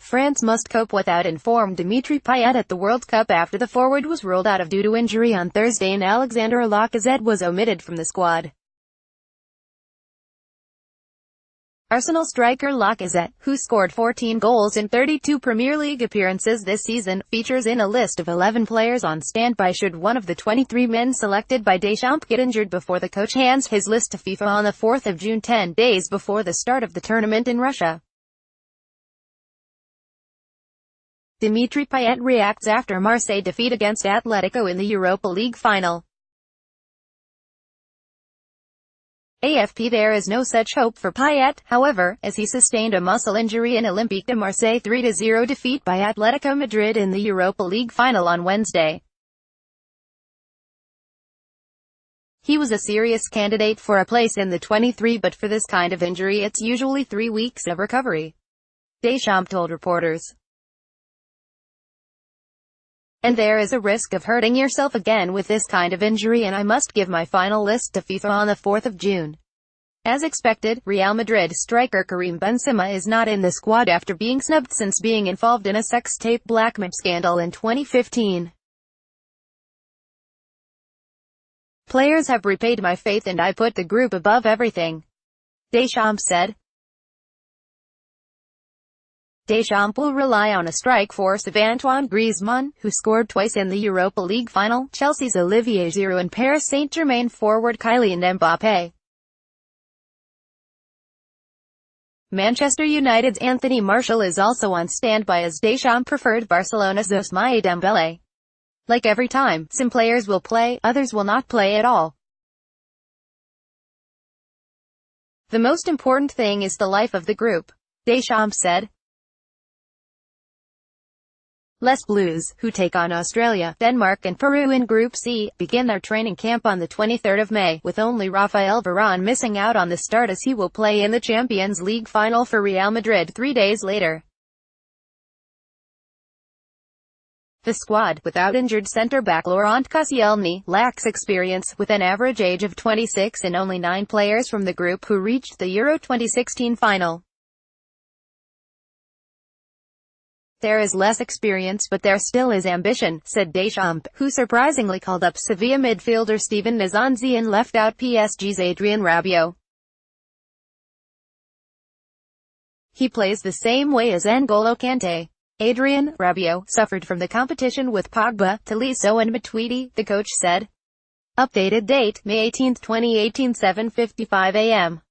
France must cope without informed Dimitri Payet at the World Cup after the forward was ruled out due to injury on Thursday and Alexandre Lacazette was omitted from the squad. Arsenal striker Lacazette, who scored 14 goals in 32 Premier League appearances this season, features in a list of 11 players on standby should one of the 23 men selected by Deschamps get injured before the coach hands his list to FIFA on the 4th of June, 10 days before the start of the tournament in Russia. Dimitri Payet reacts after Marseille defeat against Atletico in the Europa League final. AFP: There is no such hope for Payet, however, as he sustained a muscle injury in Olympique de Marseille 3-0 defeat by Atletico Madrid in the Europa League final on Wednesday. He was a serious candidate for a place in the 23, but for this kind of injury it's usually 3 weeks of recovery, Deschamps told reporters. And there is a risk of hurting yourself again with this kind of injury, and I must give my final list to FIFA on the 4th of June. As expected, Real Madrid striker Karim Benzema is not in the squad after being snubbed since being involved in a sex tape blackmail scandal in 2015. Players have repaid my faith and I put the group above everything, Deschamps said. Deschamps will rely on a strike force of Antoine Griezmann, who scored twice in the Europa League final, Chelsea's Olivier Giroud and Paris Saint-Germain forward Kylian Mbappé. Manchester United's Anthony Martial is also on standby as Deschamps preferred Barcelona's Ousmane Dembélé. Like every time, some players will play, others will not play at all. The most important thing is the life of the group, Deschamps said. Les Blues, who take on Australia, Denmark and Peru in Group C, begin their training camp on the 23rd of May, with only Raphael Varane missing out on the start as he will play in the Champions League final for Real Madrid 3 days later. The squad, without injured centre-back Laurent Koscielny, lacks experience, with an average age of 26 and only 9 players from the group who reached the Euro 2016 final. There is less experience but there still is ambition, said Deschamps, who surprisingly called up Sevilla midfielder Steven Nzonzi and left out PSG's Adrien Rabiot. He plays the same way as N'Golo Kanté. Adrien Rabiot suffered from the competition with Pogba, Tolisso and Matuidi, the coach said. Updated date, May 18, 2018, 7:55 a.m.